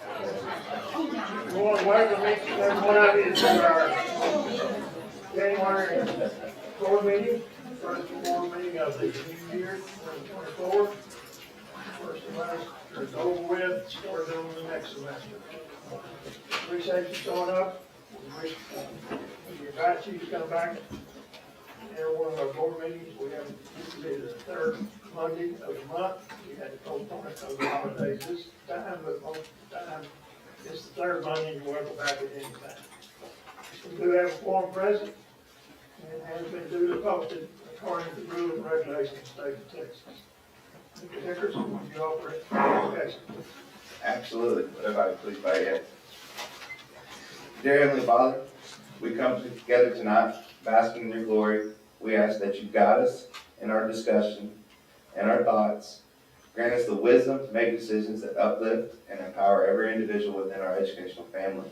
We want to welcome every one of you to our January board meeting, first board meeting of the new year, 2024. First semester is over with, started on the next semester. Appreciate you showing up. We invite you to come back. Every one of our board meetings, we have usually the third Monday of the month. We had to postpone it because of the holidays this time, but most of the time, it's the third Monday, and you're welcome back at any time. We do have a quorum present, and it has been duly posted according to the rules and regulations of the state of Texas. Mr. Hickers, would you offer it? Okay. Absolutely. Would everybody please bow your heads? Dear Heavenly Father, we come together tonight basking in your glory. We ask that you guide us in our discussion and our thoughts. Grant us the wisdom to make decisions that uplift and empower every individual within our educational family.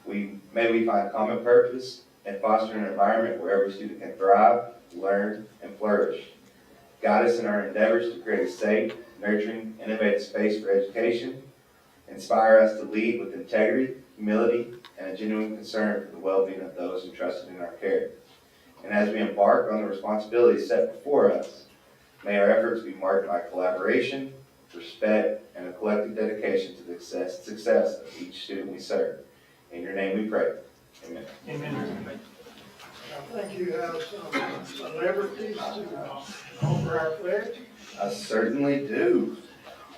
May we find common purpose and foster an environment where every student can thrive, learn, and flourish. Guide us in our endeavors to create a safe, nurturing, innovative space for education. Inspire us to lead with integrity, humility, and a genuine concern for the well-being of those entrusted in our care. And as we embark on the responsibilities set before us, may our efforts be marked by collaboration, respect, and a collective dedication to the success of each student we serve. In your name we pray. Amen. Amen. I think you have some celebrities to offer our pledge. I certainly do.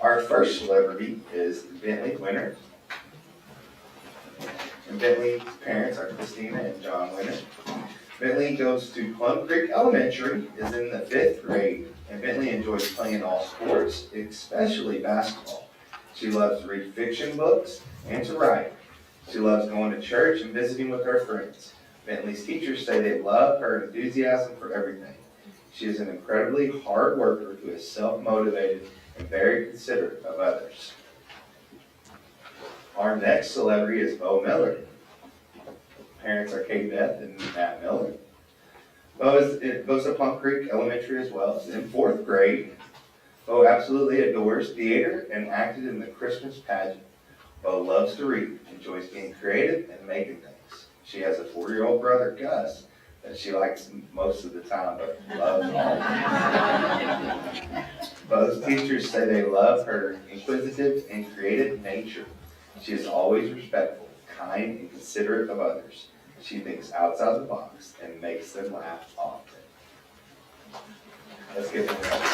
Our first celebrity is Bentley Winter. And Bentley's parents are Christina and John Winter. Bentley goes to Plum Creek Elementary, is in the 5th grade, and Bentley enjoys playing all sports, especially basketball. She loves to read fiction books and to write. She loves going to church and visiting with her friends. Bentley's teachers say they love her enthusiasm for everything. She is an incredibly hard worker who is self-motivated and very considerate of others. Our next celebrity is Bo Miller. Parents are Kate Beth and Matt Miller. Bo goes to Plum Creek Elementary as well. She's in 4th grade. Bo absolutely adores theater and acted in the Christmas pageant. Bo loves to read, enjoys being creative and making things. She has a 4-year-old brother, Gus, that she likes most of the time, but loves all. Bo's teachers say they love her inquisitive and creative nature. She is always respectful, kind, and considerate of others. She thinks outside the box and makes them laugh often. Let's give them a round.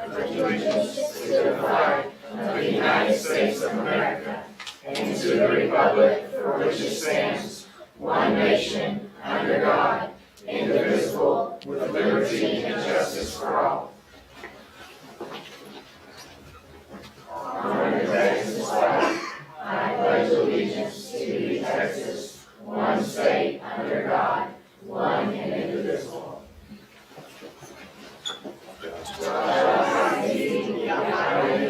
Allegiance to the flag of the United States of America and to the republic for which it stands, one nation, under God, indivisible, with liberty and justice for all. Under Texas flag, I pledge allegiance to the Texas, one state, under God, one and indivisible.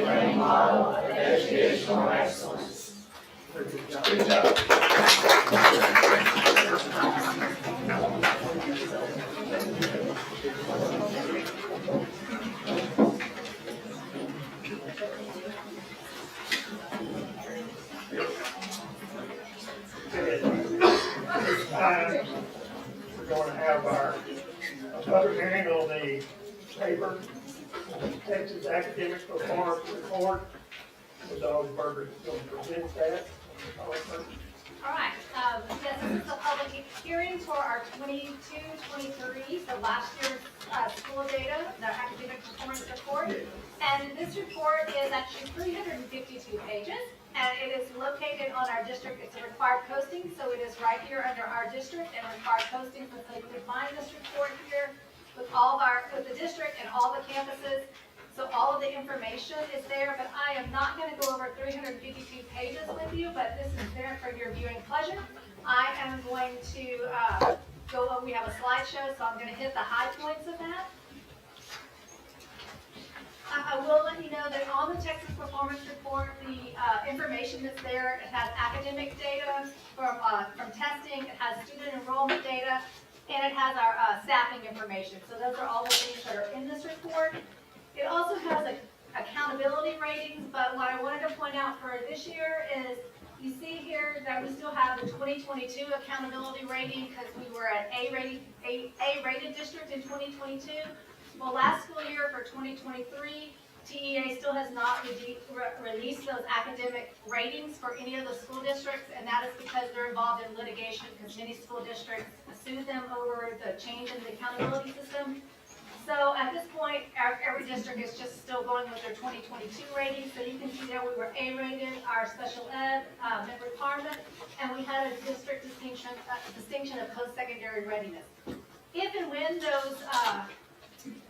The model of educational excellence. Good job. We're going to have our public hearing on the paper, Texas Academic Performance Report. Ms. Osberger is going to present that. All right, yes, this is a public hearing for our 22-23, so last year's school data, the academic performance report. And this report is actually 352 pages, and it is located on our district. It's a required posting, so it is right here under our district and required posting, so you can find this report here with the district and all the campuses. So all of the information is there, but I am not going to go over 352 pages with you, but this is there for your viewing pleasure. I am going to go over, we have a slideshow, so I'm going to hit the high points of that. I will let you know that on the Texas Performance Report, the information information that's there. It has academic data from testing, it has student enrollment data, and it has our staffing information. So those are all the things that are in this report. It also has accountability ratings, but what I wanted to point out for this year is you see here that we still have the 2022 accountability rating because we were at A-rated district in 2022. Well, last school year for 2023, TEA still has not released those academic ratings for any of the school districts, and that is because they're involved in litigation because many school districts sued them over the change in the accountability system. So at this point, every district is just still going with their 2022 rating. So you can see there we were A-rated, our special ed requirement, and we had a district distinction of post-secondary readiness. If and when those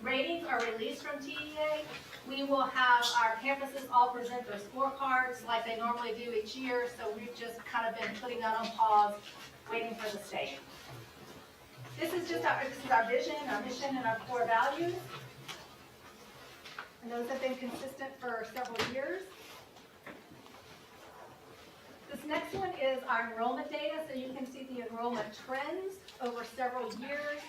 ratings are released from TEA, we will have our campuses all present their scorecards like they normally do each year. So we've just kind of been putting that on pause, waiting for the state. This is our vision, our mission, and our core values. And those have been consistent for several years. This next one is our enrollment data. So you can see the enrollment trends over several years.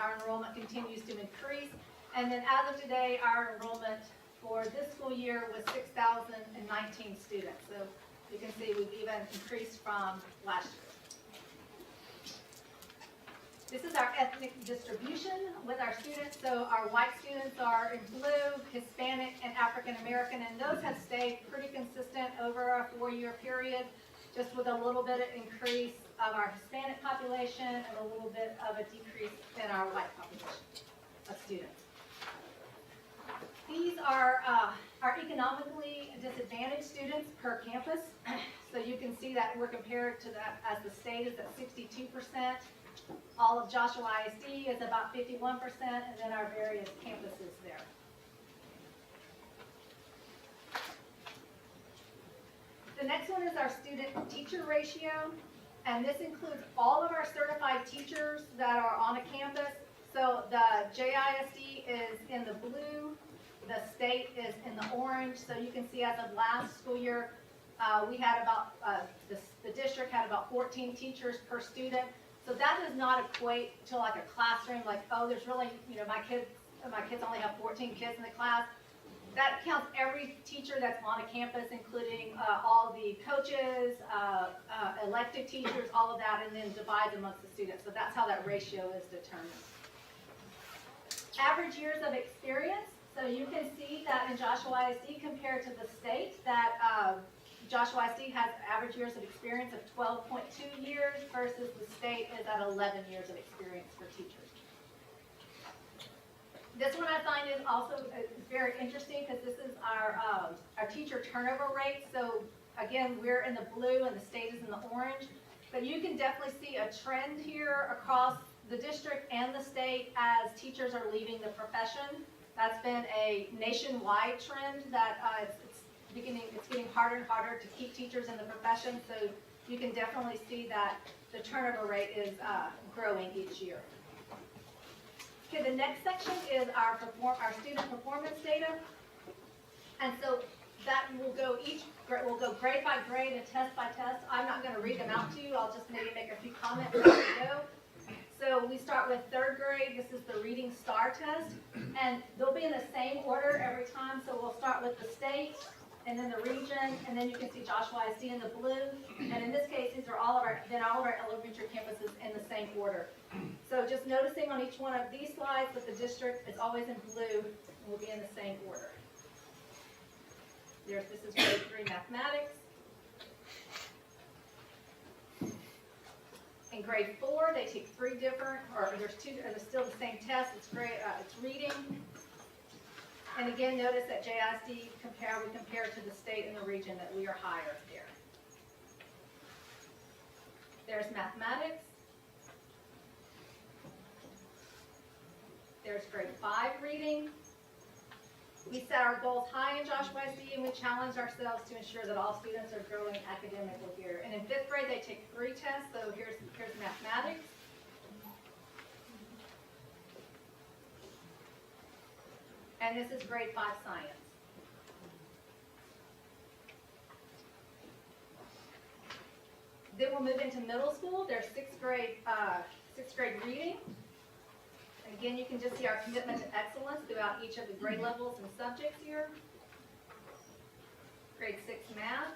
Our enrollment continues to increase. And then as of today, our enrollment for this school year was 6,019 students. So you can see we've even increased from last year. This is our ethnic distribution with our students. So our white students are in blue, Hispanic, and African American, and those have stayed pretty consistent over a 4-year period, just with a little bit of increase of our Hispanic population and a little bit of a decrease in our white population of students. These are our economically disadvantaged students per campus. So you can see that we're compared to that as the state is at 62%. All of Joshua ISD is about 51%, and then our various campuses there. The next one is our student-teacher ratio, and this includes all of our certified teachers that are on a campus. So the JISD is in the blue, the state is in the orange. So you can see as of last school year, we had about, the district had about 14 teachers per student. So that does not equate to like a classroom, like, oh, there's really, my kids only have 14 kids in the class. That counts every teacher that's on a campus, including all the coaches, elected teachers, all of that, and then divides amongst the students. So that's how that ratio is determined. Average years of experience. So you can see that in Joshua ISD compared to the state that Joshua ISD has average years of experience of 12.2 years versus the state is at 11 years of experience for teachers. This one I find is also very interesting because this is our teacher turnover rate. So again, we're in the blue and the state is in the orange, but you can definitely see a trend here across the district and the state as teachers are leaving the profession. That's been a nationwide trend that it's getting harder and harder to keep teachers in the profession, so you can definitely see that the turnover rate is growing each year. Okay, the next section is our student performance data, and so that will go grade by grade and test by test. I'm not going to read them out to you. I'll just maybe make a few comments as we go. So we start with 3rd grade. This is the reading STAR test, and they'll be in the same order every time. So we'll start with the state, and then the region, and then you can see Joshua ISD in the blue. And in this case, these are all of our elementary campuses in the same order. So just noticing on each one of these slides that the district is always in blue and will be in the same order. This is grade 3 mathematics. In grade 4, they take 3 different, or there's still the same test. It's reading. And again, notice that JISD, we compare to the state and the region that we are higher there. There's mathematics. There's grade 5 reading. We set our goals high in Joshua ISD, and we challenge ourselves to ensure that all students are growing academically here. And in 5th grade, they take 3 tests. So here's mathematics. And this is grade 5 science. Then we'll move into middle school. There's sixth grade reading. And again, you can just see our commitment to excellence throughout each of the grade levels and subjects here. Grade 6 math.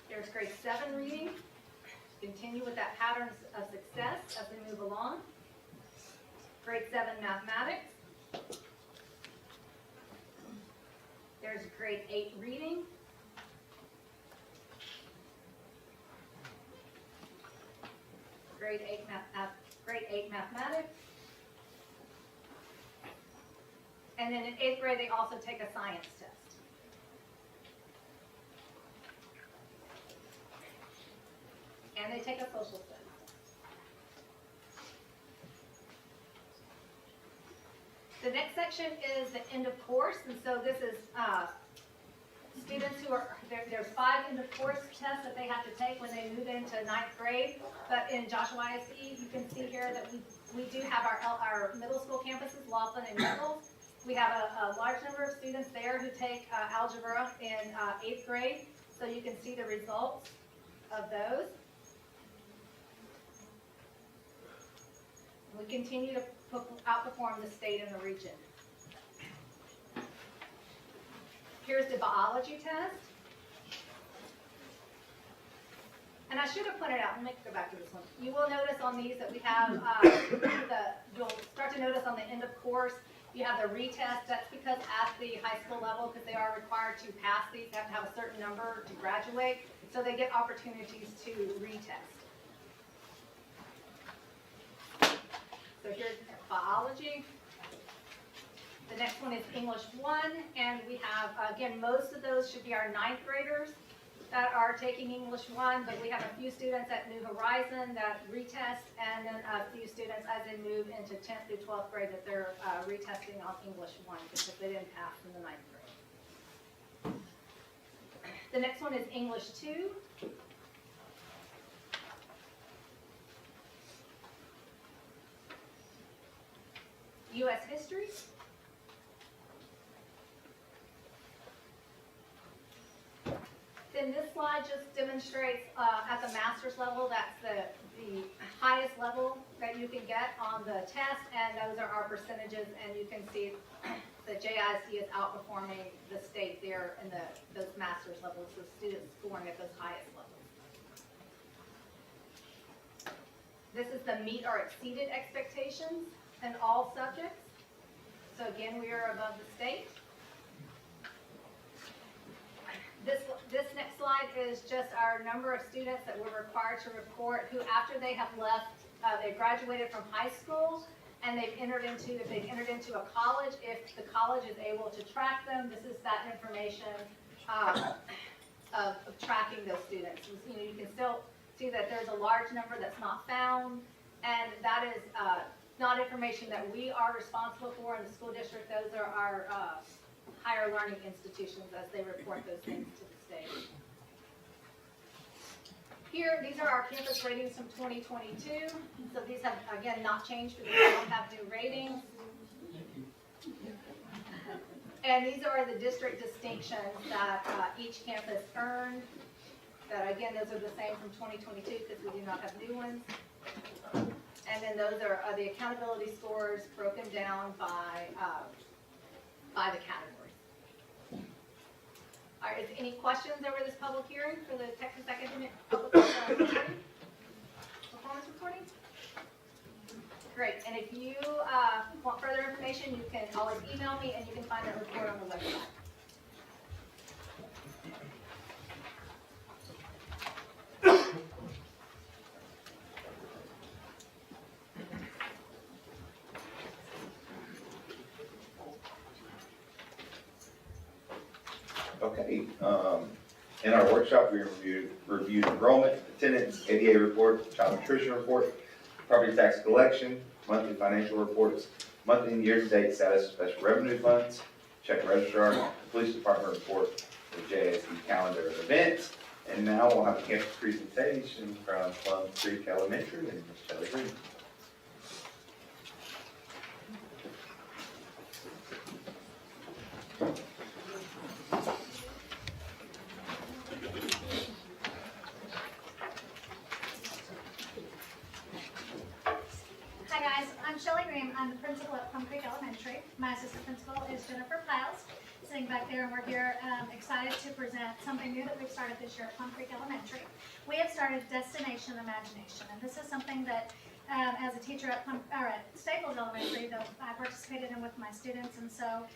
There's grade 7 reading. Continue with that pattern of success as we move along. Grade 7 mathematics. There's grade 8 reading. Grade 8 mathematics. And then in 8th grade, they also take a science test. And they take a social studies. The next section is the end of course, and so this is students who are, there's 5 end of course tests that they have to take when they move into 9th grade. But in Joshua ISD, you can see here that we do have our middle school campuses, Laughlin and Nichols. We have a large number of students there who take algebra in 8th grade, so you can see the results of those. We continue to outperform the state and the region. Here's the biology test. And I should have pointed out, let me go back to this one. You will notice on these that we have, you'll start to notice on the end of course, you have the retest. That's because at the high school level, because they are required to pass these, they have to have a certain number to graduate. So they get opportunities to retest. So here's biology. The next one is English 1, and we have, again, most of those should be our 9th graders that are taking English 1, but we have a few students at New Horizon that retest, and then a few students as they move into 10th through 12th grade that they're retesting on English 1 because they didn't pass in the 9th grade. The next one is English 2. U.S. history. Then this slide just demonstrates at the master's level, that's the highest level that you can get on the test, and those are our percentages, and you can see that JISD is outperforming the state there in those master's levels, the students scoring at those highest levels. This is the meet or exceeded expectations in all subjects. So again, we are above the state. This next slide is just our number of students that we're required to report who, after they have left, they graduated from high school and if they've entered into a college, if the college is able to track them, this is that information of tracking those students. You know, you can still see that there's a large number that's not found, and that is not information that we are responsible for in the school district. Those are our higher learning institutions as they report those things to the state. Here, these are our campus ratings from 2022. So these have, again, not changed because we don't have new ratings. And these are the district distinctions that each campus earned. That, again, those are the same from 2022 because we do not have new ones. And then those are the accountability scores broken down by the categories. All right, is any questions over this public hearing for the Texas Academic Public Performance Reporting? Great, and if you want further information, you can always email me and you can find that report on the website. Okay, in our workshop, we reviewed enrollment, attendance, ADA report, child nutrition report, property tax collection, monthly financial reports, monthly and year-to-date status of special revenue funds, check registrar, the police department report, the JSD calendar of events, and now we'll have a campus presentation from Plum Creek Elementary and Ms. Shelley Green. Kyles, sitting back there, and we're here excited to present something new that we've started this year at Plum Creek Elementary. We have started Destination Imagination, and this is something that as a teacher at Staples Elementary that I participated in with my students, and so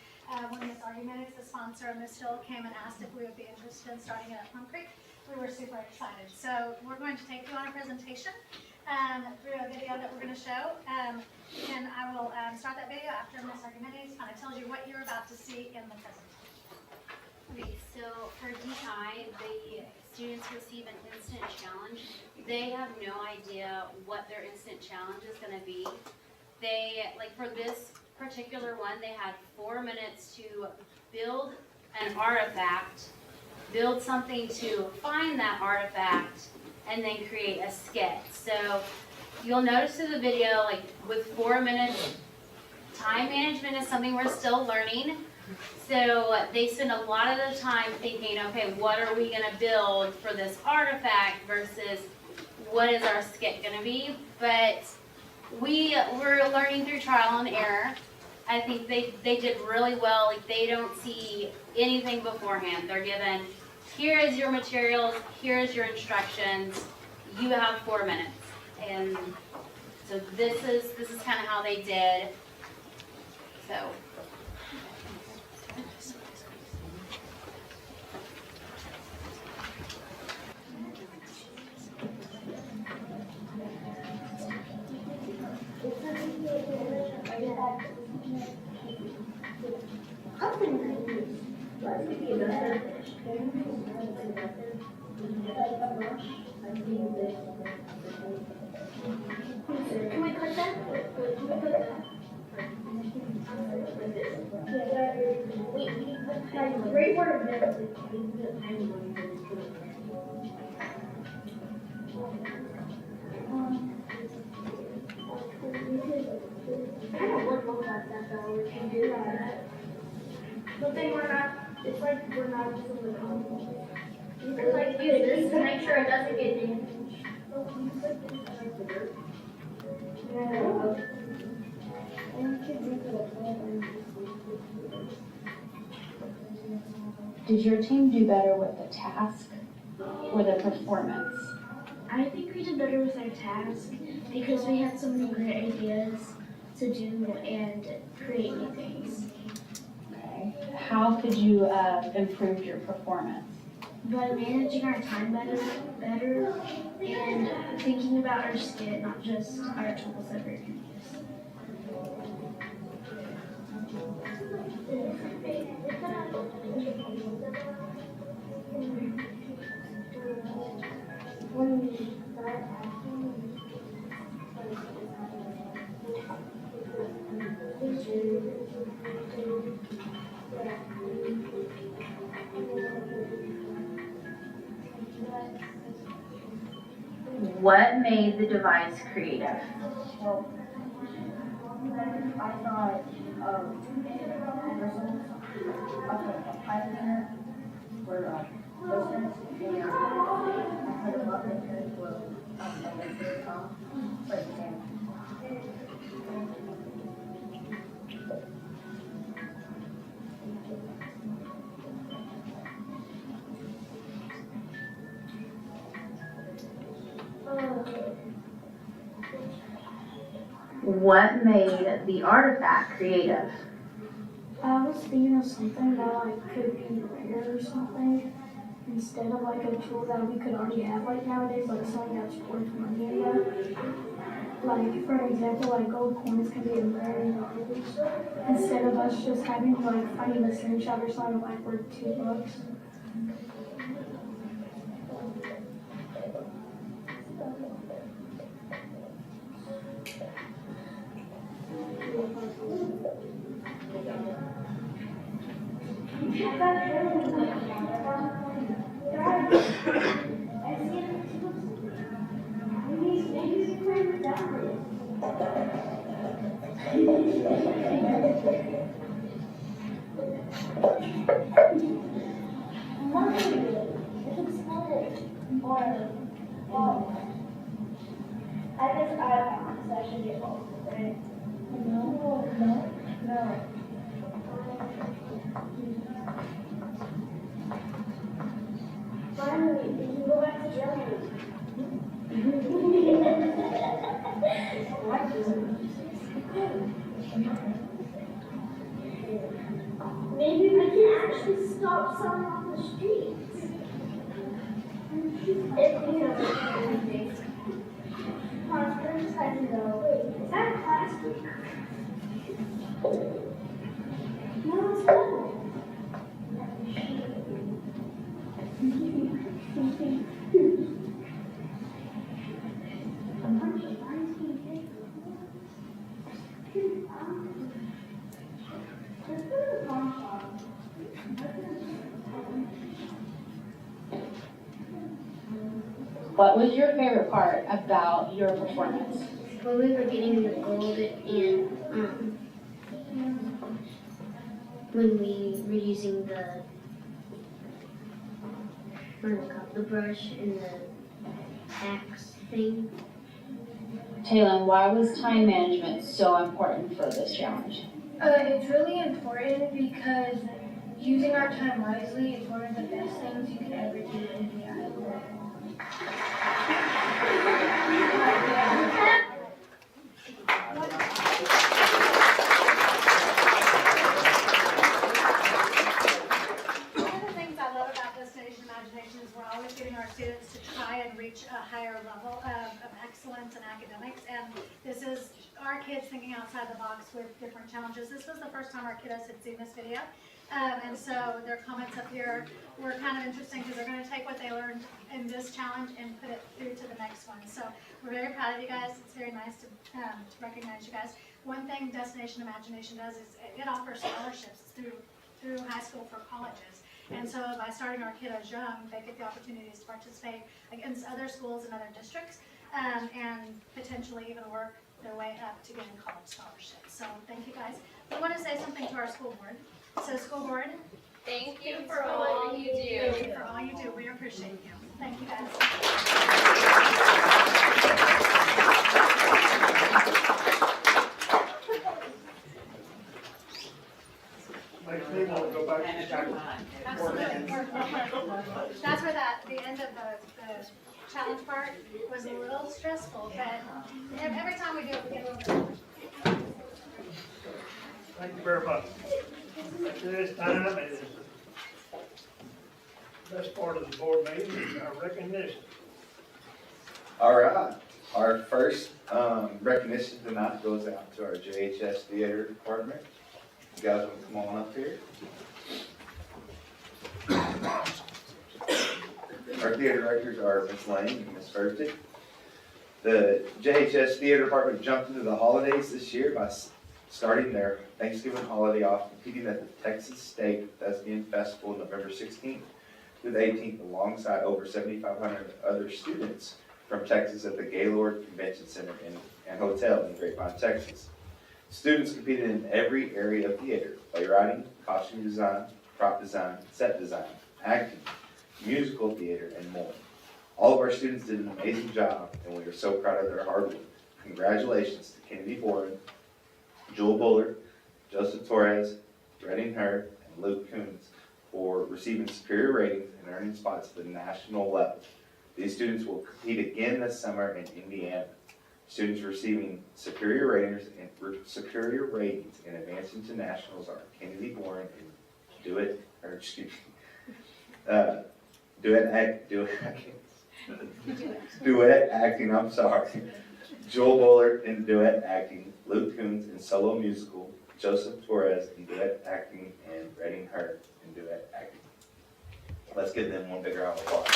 when Ms. Argumentis, the sponsor, Ms. Hill, came and asked if we would be interested in starting it at Plum Creek, we were super excited. So we're going to take you on a presentation through a video that we're going to show, and I will start that video after Ms. Argumentis kind of tells you what you're about to see in the presentation. Okay, so for DI, the students receive an instant challenge. They have no idea what their instant challenge is going to be. They, like for this particular one, they had 4 minutes to build an artifact, build something to find that artifact, and then create a sketch. So you'll notice in the video, like with 4 minutes, time management is something we're still learning. So they spend a lot of the time thinking, okay, what are we going to build for this artifact versus what is our skit going to be? But we're learning through trial and error. I think they did really well. Like they don't see anything beforehand. They're given, here is your materials, here is your instructions. You have 4 minutes. And so this is kind of how they did. So. Can we cut that? Great word. I don't know about that though. We can do that. But then we're not. It's like we're not just in the compost. You could like use this to make sure it doesn't get damaged. Yeah. Did your team do better with the task or the performance? I think we did better with our task because we had so many great ideas to do and create new things. Okay. How could you improve your performance? By managing our time better and thinking about our skit, not just our tools that we're going to use. What made the device creative? Well, I thought bristles of pioneer were listeners, and I heard a lot of it were for example. What made the artifact creative? I was thinking of something that like could be rare or something instead of like a tool that we could already have like nowadays, like something that's worth money in that. Like for example, like gold coins can be very valuable instead of us just having like finding a screenshot or something like worth $2. I guess I should get both, right? No. Finally, we can go back to Germany. Maybe we can actually stop selling on the streets. If we have anything. Hans, criticizing though. Wait, is that plastic? No, it's not. What was your favorite part about your performance? When we were getting the gold and when we were using the what is it called? The brush and the axe thing. Taylor, why was time management so important for this challenge? It's really important because using our time wisely is one of the best things you can ever do in the island. One of the things I love about Destination Imagination is we're always getting our students to try and reach a higher level of excellence in academics. And this is our kids thinking outside the box with different challenges. This was the first time our kiddos had seen this video. And so their comments up here were kind of interesting because they're going to take what they learned in this challenge and put it through to the next one. So we're very proud of you guys. It's very nice to recognize you guys. One thing Destination Imagination does is it offers scholarships through high school for colleges. And so by starting our kiddos young, they get the opportunities to participate against other schools and other districts and potentially even work their way up to getting college scholarships. So thank you guys. We want to say something to our school board. So school board, Thank you for all you do. thank you for all you do. We appreciate you. Thank you guys. Makes me want to go back to school. Absolutely. That's where the end of the challenge part was a little stressful, but every time we do it, we get a little bit. Thank you very much. At this time is the best part of the board meeting, is our recognition. All right, our first recognition tonight goes out to our JHS Theater Department. You guys want to come on up here? Our theater directors are Ms. Lane and Ms. Furtick. The JHS Theater Department jumped into the holidays this year by starting their Thanksgiving holiday off competing at the Texas State Thespian Festival November 16th through the 18th alongside over 7,500 other students from Texas at the Gaylord Convention Center and Hotel in Grapevine, Texas. Students competed in every area of theater: playwriting, costume design, prop design, set design, acting, musical theater, and more. All of our students did an amazing job, and we are so proud of their hard work. Congratulations to Kennedy Boren, Jewel Bullard, Joseph Torres, Redding Hurd, and Luke Coons for receiving superior ratings and earning spots at the national level. These students will compete again this summer in Indiana. Students receiving superior ratings and advancing to nationals are Kennedy Boren and duet acting, Joel Bullard in duet acting, Luke Coons in solo musical, Joseph Torres in duet acting, and Redding Hurd in duet acting. Let's give them one big round of applause.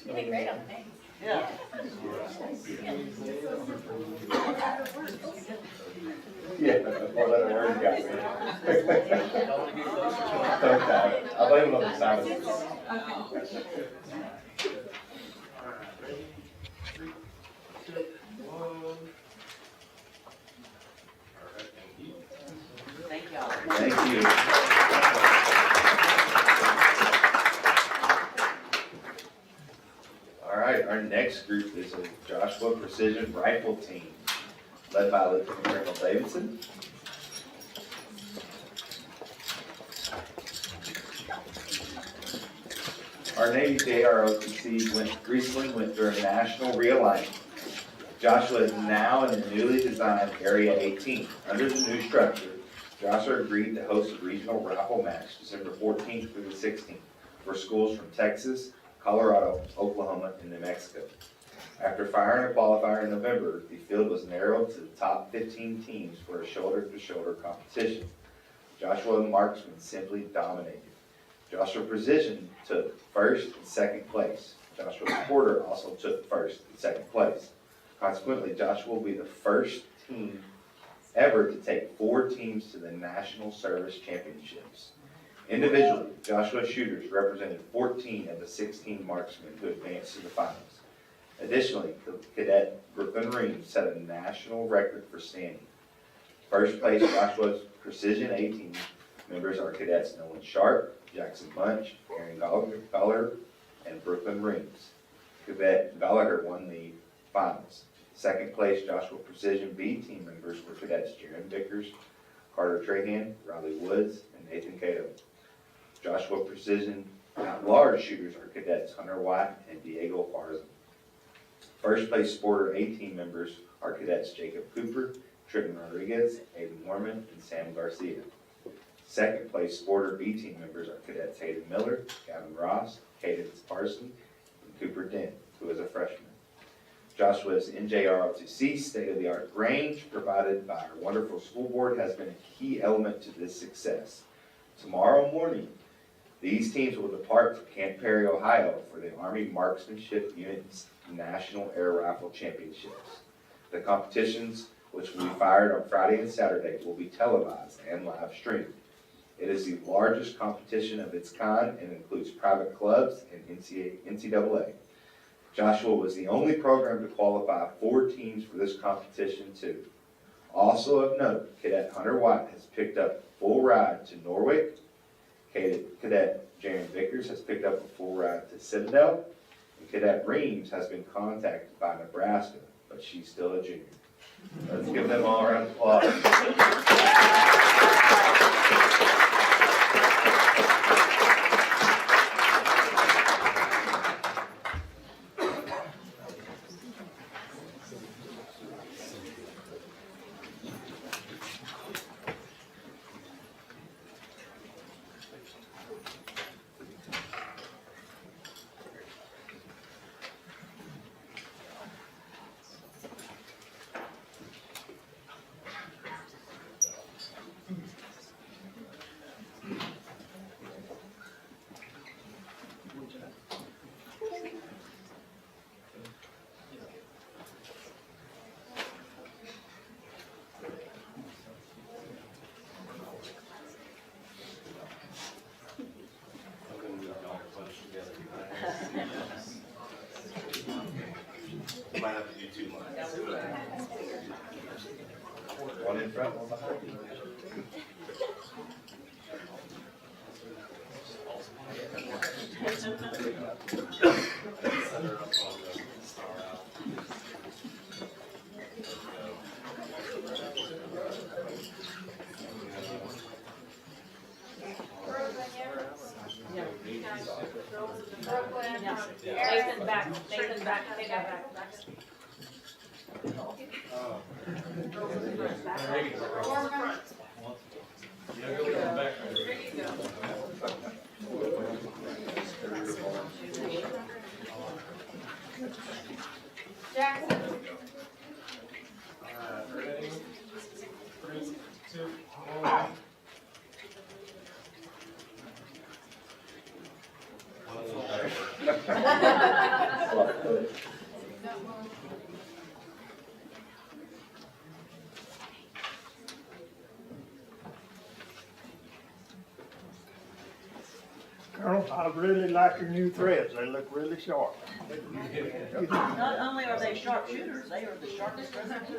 You did great on the name. Yeah, well, that word got me. Okay, I blame it on the silence. All right, ready? 3, 2, 1. you. All right, our next group is a Joshua Precision Rifle Team, led by Lieutenant Colonel Davidson. Our Navy JROTC recently went through a national realignment. Joshua is now in the newly designed Area 18. Under the new structure, Joshua agreed to host a regional rifle match December 14th through the 16th for schools from Texas, Colorado, Oklahoma, and New Mexico. After firing a qualifier in November, the field was narrowed to the top 15 teams for a shoulder-to-shoulder competition. Joshua Marksman simply dominated. Joshua Precision took first and second place. Joshua Porter also took first and second place. Consequently, Joshua will be the first team ever to take 4 teams to the National Service Championships. Individually, Joshua shooters represented 14 of the 16 marksmen who advanced to the finals. Additionally, the cadet Brooklyn Reams set a national record for standing. First place Joshua's Precision 18 members are cadets Nolan Sharp, Jackson Bunch, Aaron Gallagher, and Brooklyn Reams. Cadet Gallagher won the finals. Second place Joshua Precision B team members were cadets Jaron Vickers, Carter Trahan, Riley Woods, and Nathan Cato. Joshua Precision at-large shooters are cadets Hunter White and Diego Farza. First place Sporter A team members are cadets Jacob Cooper, Trenton Rodriguez, Aiden Mormon, and Sam Garcia. Second place Sporter B team members are cadets Hayden Miller, Gavin Ross, Cadence Parson, and Cooper Dent, who is a freshman. Joshua's NJROTC state-of-the-art range provided by our wonderful school board has been a key element to this success. Tomorrow morning, these teams will depart for Camp Perry, Ohio for the Army Marksmanship Unit's National Air Rifle Championships. The competitions, which will be fired on Friday and Saturday, will be televised and live streamed. It is the largest competition of its kind and includes private clubs and NCAA. Joshua was the only program to qualify 4 teams for this competition too. Also of note, Cadet Hunter White has picked up a full ride to Norwich. Cadet Jaron Vickers has picked up a full ride to Citadel. And Cadet Reams has been contacted by Nebraska, but she's still a junior. Let's give them all a round of applause. Might have to do 2 lines. One in front, one behind. Nathan back, Nathan back, take that back. Jackson. Ready? 3, 2, 1. Colonel, I really like your new threads. They look really sharp. Not only are they sharpshooters, they are the sharpest reservoir.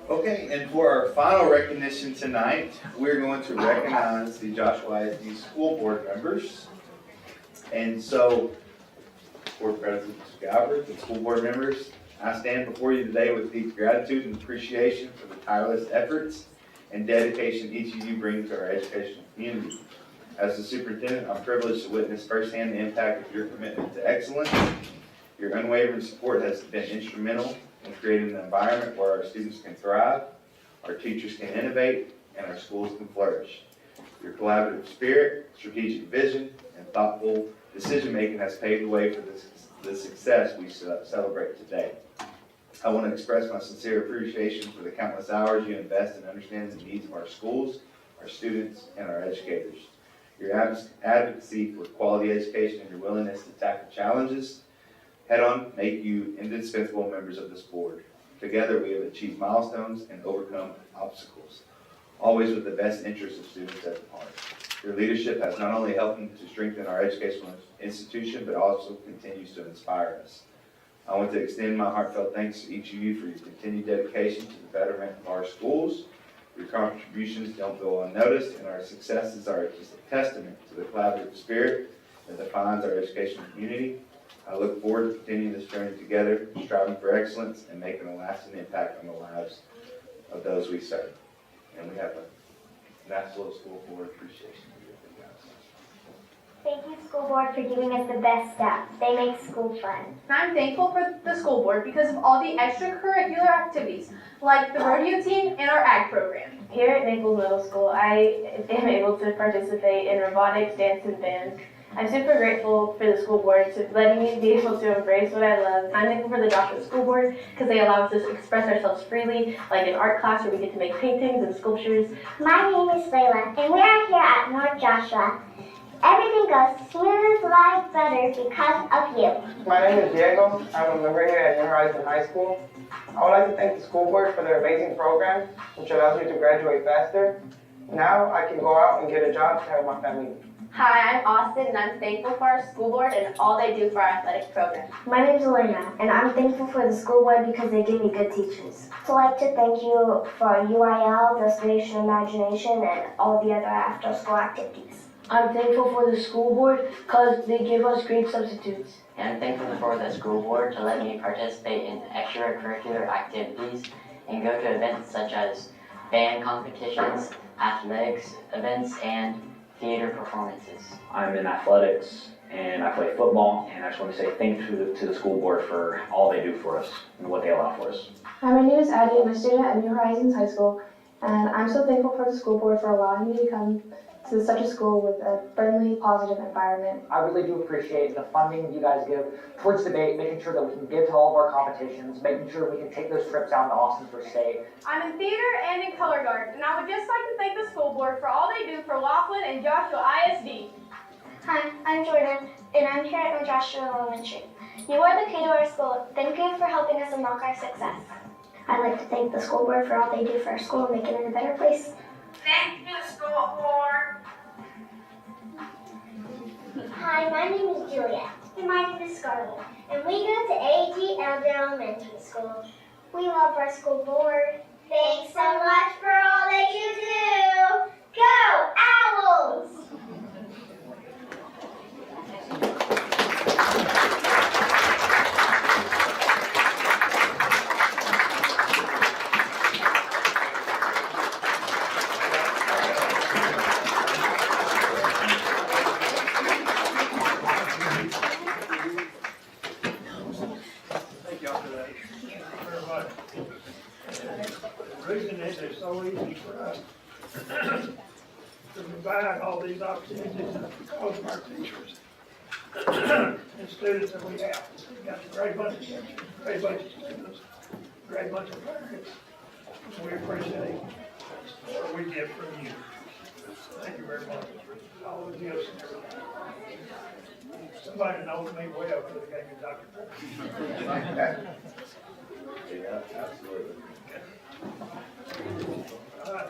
Okay, and for our final recognition tonight, we're going to recognize the Joshua ISD school board members. And so, Board President Galbraith and school board members, I stand before you today with deep gratitude and appreciation for the tireless efforts and dedication each of you bring to our educational community. As the superintendent, I'm privileged to witness firsthand the impact of your commitment to excellence. Your unwavering support has been instrumental in creating an environment where our students can thrive, our teachers can innovate, and our schools can flourish. Your collaborative spirit, strategic vision, and thoughtful decision-making has paved the way for the success we celebrate today. I want to express my sincere appreciation for the countless hours you invest in understanding the needs of our schools, our students, and our educators. Your advocacy for quality education and your willingness to tackle challenges head-on make you indispensable members of this board. Together, we have achieved milestones and overcome obstacles, always with the best interests of students at heart. Your leadership has not only helped to strengthen our educational institution, but also continues to inspire us. I want to extend my heartfelt thanks to each of you for your continued dedication to the betterment of our schools. Your contributions don't go unnoticed, and our successes are just a testament to the collaborative spirit that defines our educational community. I look forward to continuing this journey together, striving for excellence and making a lasting impact on the lives of those we serve. And we have a nice little school board appreciation for you guys. Thank you, school board, for giving us the best staff. They make school fun. And I'm thankful for the school board because of all the extracurricular activities, like the rodeo team and our ag program. Here at Naples Middle School, I am able to participate in robotics, dance, and band. I'm super grateful for the school board to letting me be able to embrace what I love. I'm thankful for the Joshua School Board because they allow us to express ourselves freely, like in art class where we get to make paintings and sculptures. My name is Layla, and we are here at North Joshua. Everything goes smooth like butter because of you. My name is Diego. I'm a member here at New Horizon High School. I would like to thank the school board for their amazing program, which allows me to graduate faster. Now I can go out and get a job to help my family. Hi, I'm Austin, and I'm thankful for our school board and all they do for our athletic program. My name's Elena, and I'm thankful for the school board because they give me good teachers. I'd like to thank you for UIL, Destination Imagination, and all the other after-school activities. I'm thankful for the school board because they give us great substitutes. And I'm thankful for the school board to let me participate in extracurricular activities and go to events such as band competitions, athletics events, and theater performances. I'm in athletics and I play football, and I just want to say thank you to the school board for all they do for us and what they allow for us. Hi, my name is Addie. I'm a student at New Horizons High School, and I'm so thankful for the school board for allowing me to come to such a school with a friendly, positive environment. I really do appreciate the funding you guys give towards debate, making sure that we can give to all of our competitions, making sure we can take those trips out to Austin for state. I'm in theater and in color guard, and I would just like to thank the school board for all they do for Laughlin and Joshua ISD. Hi, I'm Jordan, and I'm here at North Joshua Elementary. You are the key to our school. Thank you for helping us unlock our success. I'd like to thank the school board for all they do for our school and making it a better place. Thank you, school board. Hi, my name is Juliet. And my name is Scarlett. And we go to A.G. Elder Elementary School. We love our school board. Thanks so much for all that you do. Go Owls! Thank y'all for that. Very much. The reason is it's so easy for us to provide all these opportunities is because of our teachers and students that we have. We've got a great bunch of teachers, great bunch of students, great bunch of parents. We appreciate what we get from you. Thank you very much. All the gifts and everything. Somebody knows me well because they gave me Dr. Yeah, absolutely. All right,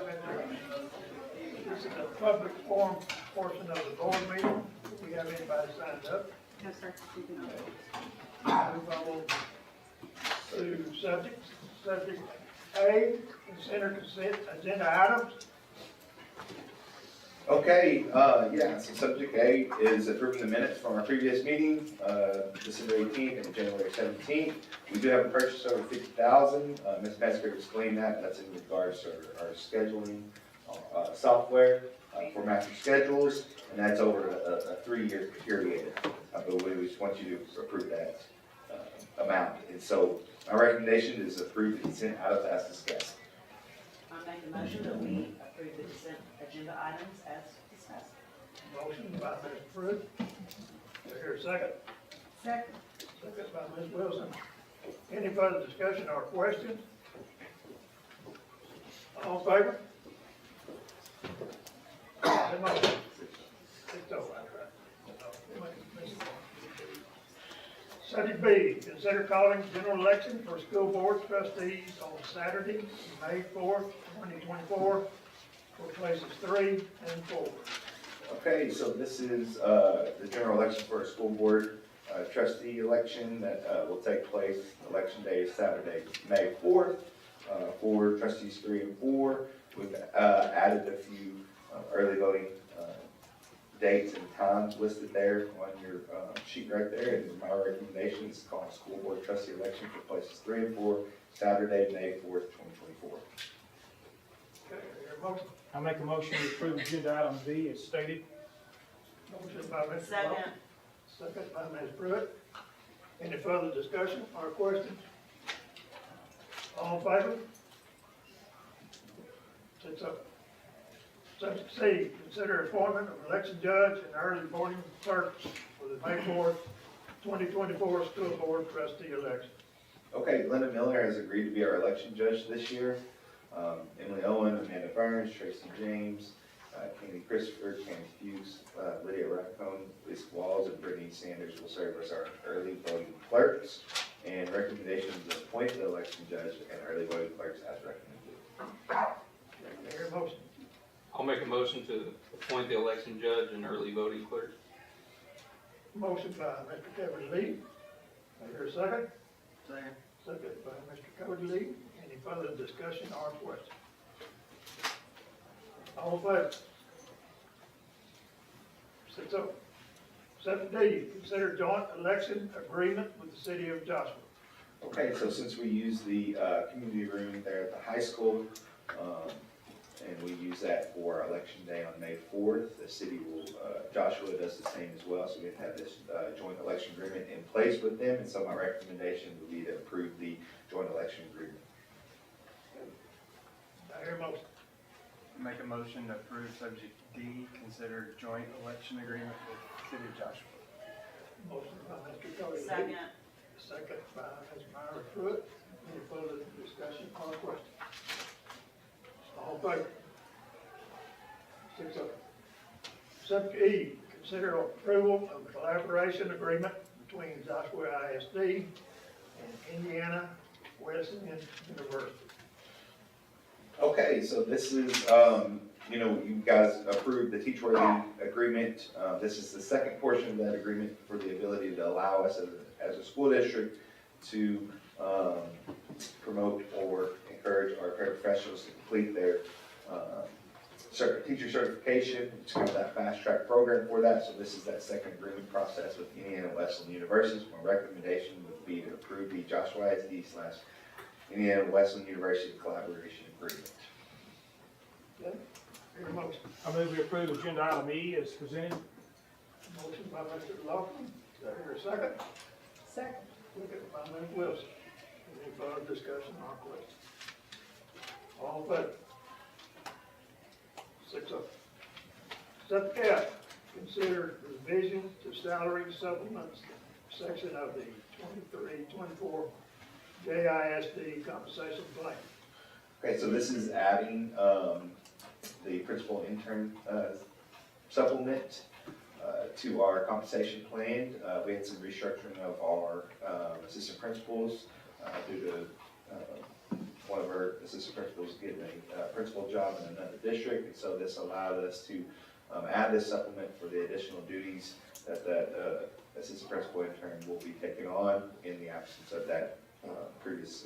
this is a public forum portion of the board meeting. Do we have anybody signed up? No, sir. Move on to subjects. Subject A, consider consent agenda items. Okay, so subject A is approving the minutes from our previous meeting, December 18th and January 17th. We do have a purchase over 50,000. Ms. Metzger explained that. That's in regards to our scheduling software for master schedules, and that's over a 3-year period. But we just want you to approve that amount. And so my recommendation is approve the consent items as discussed. I make a motion that we approve the consent agenda items as discussed. Motion by Ms. Pruitt. Do I hear a second? Second. Second by Ms. Wilson. Any further discussion or questions? All in favor? The motion. It's over. Subject B, consider calling general election for school board trustees on Saturday, May 4th, 2024, for places 3 and 4. Okay, so this is the general election for a school board trustee election that will take place. Election day is Saturday, May 4th, for trustees 3 and 4. We've added a few early voting dates and times listed there on your sheet right there. And my recommendation is to call a school board trustee election for places 3 and 4, Saturday, May 4th, 2024. Okay, your motion. I make a motion to approve agenda item B as stated. Motion by Mr. Second. Lawson. Second by Ms. Pruitt. Any further discussion or questions? All in favor? 6 up. Subject C, consider appointment of election judge and early voting clerks for the May 4th, 2024 school board trustee election. Okay, Linda Miller has agreed to be our election judge this year. Emily Owen, Amanda Burns, Tracy James, Candy Christopher, Candy Hughes, Lydia Raccone, Lisa Walls, and Brittany Sanders will serve as our early voting clerks. And recommendations to appoint the election judge and early voting clerks as recommended. Hear a motion. I'll make a motion to appoint the election judge and early voting clerk. Motion by Mr. Kevin Lee. I hear a second. Second. Second by Mr. Cody Lee. Any further discussion or question? All in favor? 6-0. Subject D, consider joint election agreement with the city of Joshua. Okay, so since we use the community room there at the high school, and we use that for our election day on May 4th, the city will, Joshua does the same as well, so we have this joint election agreement in place with them, and so my recommendation would be to approve the joint election agreement. I hear a motion. Make a motion to approve subject D, consider joint election agreement with the city of Joshua. Motion by Mr. Cody Lee. Second. Second by Ms. Myra Pruitt. Any further discussion or question? All in favor? 6-0. Subject E, consider approval of the collaboration agreement between Joshua ISD and Indiana Wesleyan University. Okay, so this is, you guys approved the teach-worthy agreement. This is the second portion of that agreement for the ability to allow us as a school district to promote or encourage our paraprofessionals to complete their teacher certification. It's kind of that fast-track program for that. So this is that second agreement process with Indiana Wesleyan University. My recommendation would be to approve the Joshua ISD/Indiana Wesleyan University collaboration agreement. Okay, hear a motion. I move we approve agenda item E as presented. Motion by Mr. Lawson. Do I hear a second? Second. Second by Ms. Wilson. Any further discussion or question? All in favor? 6-0. Subject F, consider revision to salary supplements section of the 23-24 JISD compensation plan. Okay, so this is adding the principal intern supplement to our compensation plan. We had some restructuring of our assistant principals due to one of our assistant principals getting a principal job in another district, and so this allowed us to add this supplement for the additional duties that assistant principal intern will be taking on in the absence of that previous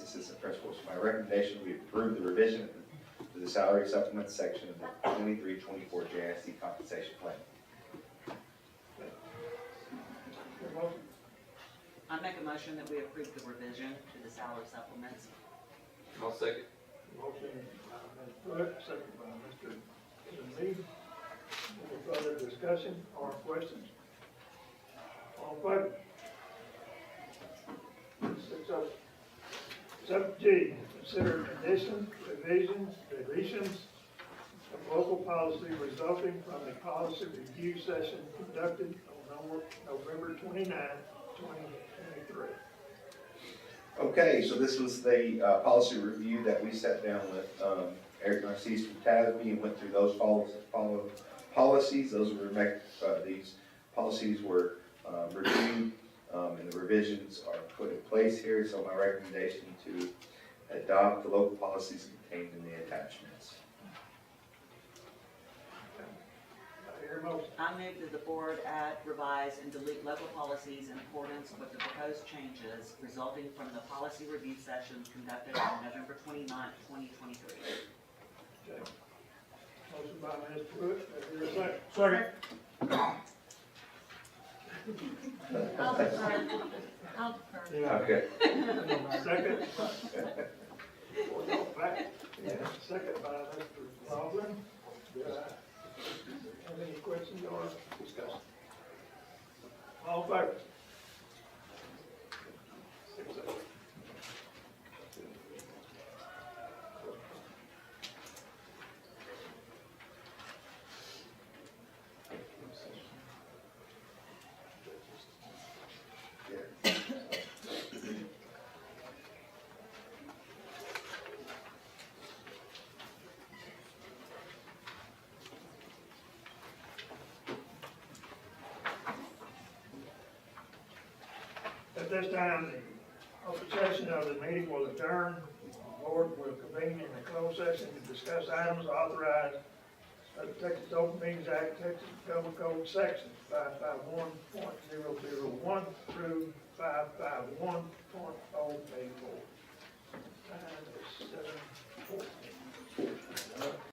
assistant principal. So my recommendation, we approve the revision to the salary supplement section of the 23-24 JIC compensation plan. I make a motion that we approve the revision to the salary supplements. I'll second. Motion by Ms. Pruitt, second by Mr. Lee. Any further discussion or questions? All in favor? 7G, consider additions, revisions, deletions of local policy resulting from the policy review session conducted on November 29, 2023. Okay, so this was the policy review that we sat down with Eric Narcisse from TASB and went through those policies. Those were these policies were reviewed and the revisions are put in place here. So my recommendation to adopt the local policies contained in the attachments. I move that the board add, revise, and delete local policies in accordance with the proposed changes resulting from the policy review sessions conducted on November 29, 2023. Okay. Motion by Ms. Pruitt, is there a second? I'll defer. I'll defer. Okay. Second. Second by Mr. Baldwin. Do I have any questions or discussion? All in favor? 6-0. At this time, the open session of the meeting will adjourn. The board will convene in a closed session to discuss items authorized under Texas Open Meetings Act, Texas Government Code Sections 551.001 through 551.084. Time is 7:14.